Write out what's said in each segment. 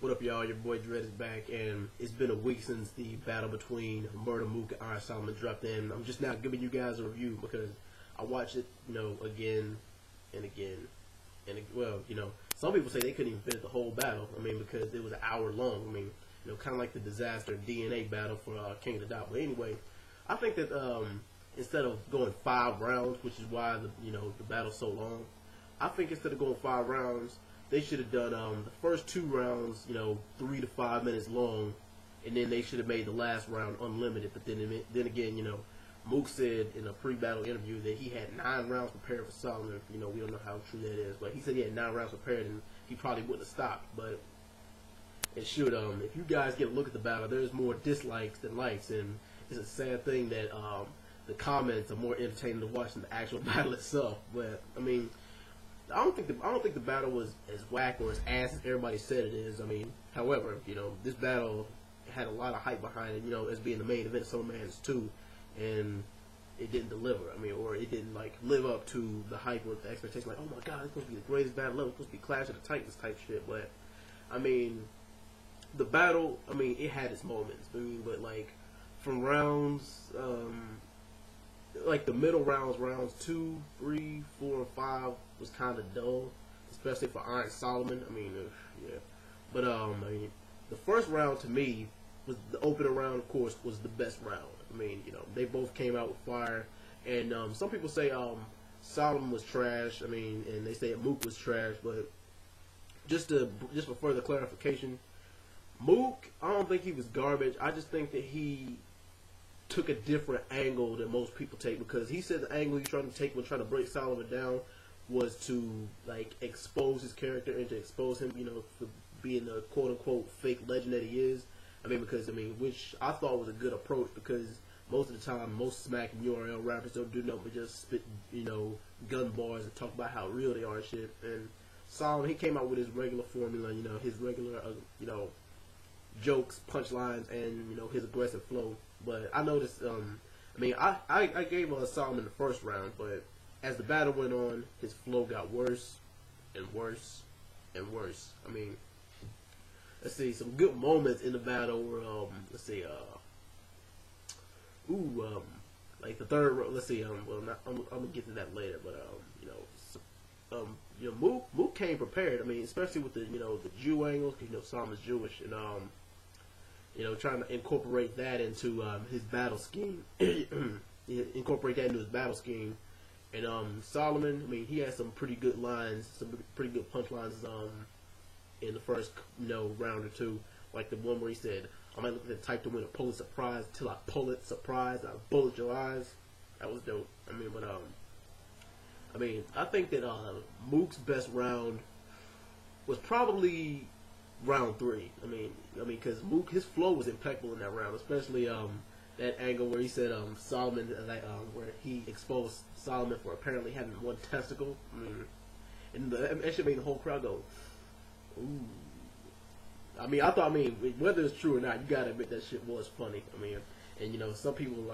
What up, y'all? Your boy Dread is back, and it's been a week since the battle between Murda Mook and Iron Solomon dropped in. I'm just now giving you guys a review because I watched it, again and again. And, some people say they couldn't even finish the whole battle. I mean, because it was an hour long. I mean, kind of like the disaster DNA battle for King of the Dot. But anyway, I think that instead of going 5 rounds, which is why the battle's so long, I think instead of going 5 rounds, they should have done the first 2 rounds, 3 to 5 minutes long, and then they should have made the last round unlimited. But then again, Mook said in a pre-battle interview that he had 9 rounds prepared for Solomon. We don't know how true that is, but he said he had 9 rounds prepared, and he probably wouldn't have stopped. But it should. If you guys get a look at the battle, there's more dislikes than likes, and it's a sad thing that the comments are more entertaining to watch than the actual battle itself. But I mean, I don't think the battle was as whack or as ass as everybody said it is. I mean, however, this battle had a lot of hype behind it, as being the main event of SummerMan's 2, and it didn't deliver. I mean, or it didn't live up to the hype or the expectation. Like, oh my God, it's supposed to be the greatest battle ever. It's supposed to be Clash of the Titans type shit. But I mean, the battle, it had its moments. But from rounds, the middle rounds 2, 3, 4, and 5 was kind of dull, especially for Iron Solomon. Yeah. But the first round to me was the opening round. Of course, was the best round. They both came out with fire, and some people say Solomon was trash. And they say Mook was trash. But just for further clarification, Mook, I don't think he was garbage. I just think that he took a different angle than most people take, because he said the angle he's trying to take when trying to break Solomon down was to expose his character and to expose him, for being the quote unquote fake legend that he is. Which I thought was a good approach, because most of the time, most smack and URL rappers don't do nothing but just spit, gun bars and talk about how real they are and shit. And Solomon, he came out with his regular formula, his regular, jokes, punchlines, and his aggressive flow. But I noticed, I gave Solomon the first round, but as the battle went on, his flow got worse and worse and worse. Let's see, some good moments in the battle were, the third round. Let's see, I'm gonna get to that later, but Mook came prepared. Especially with the Jew angles, because Solomon's Jewish, and trying to incorporate that into his battle scheme. Incorporate that into his battle scheme. And Solomon, he had some pretty good lines, some pretty good punchlines in the first round or 2. Like the one where he said, "I might look at the type to win a Pulitzer Prize till I pull it, surprise, I bullet your eyes." That was dope. I think that Mook's best round was probably round 3. Because Mook, his flow was impeccable in that round, especially that angle where he said Solomon, where he exposed Solomon for apparently having 1 testicle. And that shit made the whole crowd go, ooh. Whether it's true or not, you gotta admit that shit was funny. And some people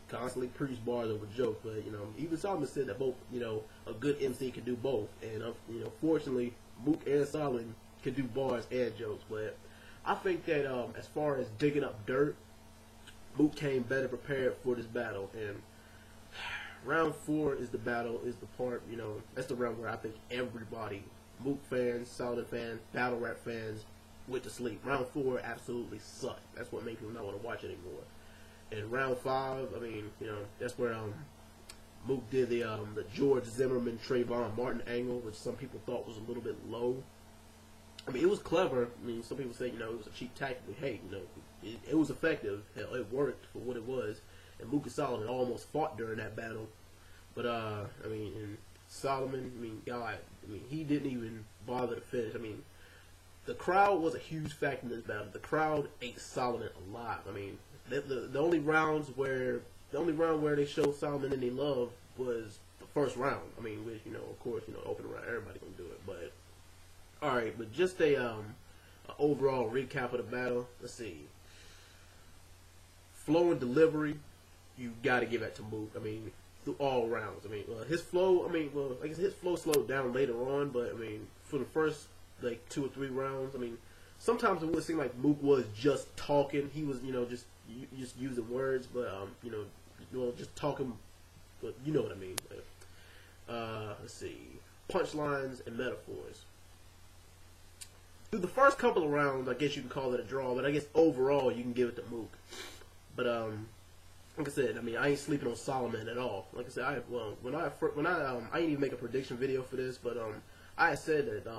constantly preach bars over jokes, but even Solomon said that both, a good MC can do both. And fortunately, Mook and Solomon can do bars and jokes. But I think that as far as digging up dirt, Mook came better prepared for this battle. And round 4 is the part, that's the round where I think everybody, Mook fans, Solomon fans, battle rap fans, went to sleep. Round 4 absolutely sucked. That's what made people not want to watch it anymore. And round 5, that's where Mook did the George Zimmerman, Trayvon Martin angle, which some people thought was a little bit low. It was clever. Some people say, it was a cheap tactic. But hey, it was effective. Hell, it worked for what it was. And Mook and Solomon almost fought during that battle. But, and Solomon, God, he didn't even bother to finish. The crowd was a huge factor in this battle. The crowd ate Solomon alive. The only round where they showed Solomon any love was the first round. Which, of course, open round, everybody gonna do it. But alright, but just a overall recap of the battle. Let's see. Flow and delivery, you gotta give that to Mook. Through all rounds. His flow, his flow slowed down later on, but for the first 2 or 3 rounds, sometimes it would seem like Mook was just talking. He was, just using words, but just talking. But you know what I mean. Let's see, punchlines and metaphors. Through the first couple of rounds, I guess you can call it a draw, but I guess overall you can give it to Mook. But like I said, I mean, I ain't sleeping on Solomon at all. Like I said, I didn't even make a prediction video for this, but I had said that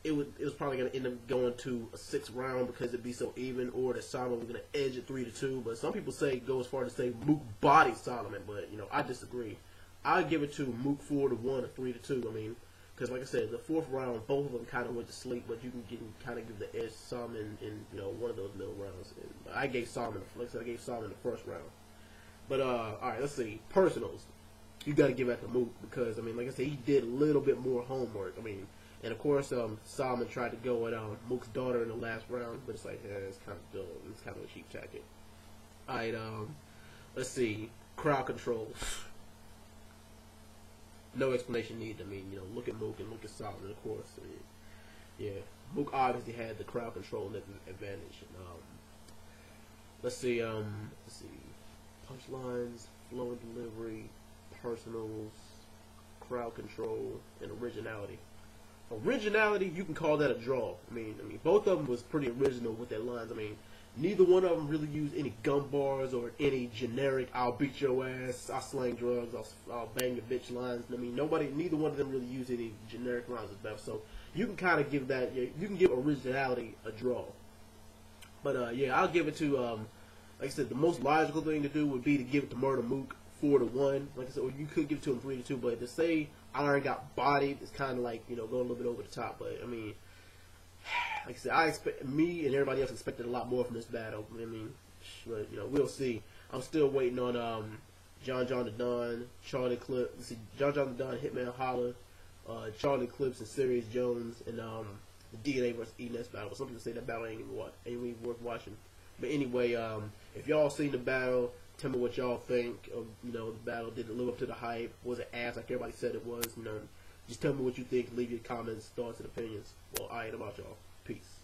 it was probably gonna end up going to a 6th round because it'd be so even, or that Solomon was gonna edge it 3-2. But some people go as far as to say Mook bodied Solomon, but I disagree. I give it to Mook 4-1 or 3-2. I mean, because like I said, the 4th round, both of them kind of went to sleep, but you can kind of give the edge to Solomon in one of those middle rounds. And I gave Solomon, like I said, the 1st round. But all right, let's see, personals. You got to give that to Mook because I mean, like I said, he did a little bit more homework. I mean, and of course, Solomon tried to go at Mook's daughter in the last round, but it's like, it's kind of dull. It's kind of a cheap tactic. All right, let's see, crowd control. No explanation needed. I mean, look at Mook and look at Solomon, of course. I mean, yeah, Mook obviously had the crowd control advantage. Let's see, punchlines, flow and delivery, personals, crowd control, and originality. Originality, you can call that a draw. I mean, both of them was pretty original with their lines. I mean, neither one of them really used any gun bars or any generic "I'll beat your ass," "I'll slang drugs," "I'll bang your bitch" lines. I mean, neither one of them really used any generic lines of stuff. So you can kind of give that. You can give originality a draw. But yeah, I'll give it to. Like I said, the most logical thing to do would be to give it to Murda Mook 4-1. Like I said, or you could give it to him 3-2. But to say Iron got bodied is kind of like going a little bit over the top. But I mean, like I said, me and everybody else expected a lot more from this battle. I mean, but we'll see. I'm still waiting on John the Don, Charlie Clips, John the Don, Hitman Holla, Charlie Clips and Sirius Jones, and the DNA versus ENS battle. Some people say that battle ain't even worth watching. But anyway, if y'all seen the battle, tell me what y'all think of the battle. Did it live up to the hype? Was it ass like everybody said it was? Just tell me what you think. Leave your comments, thoughts, and opinions. Well, alright, about y'all. Peace.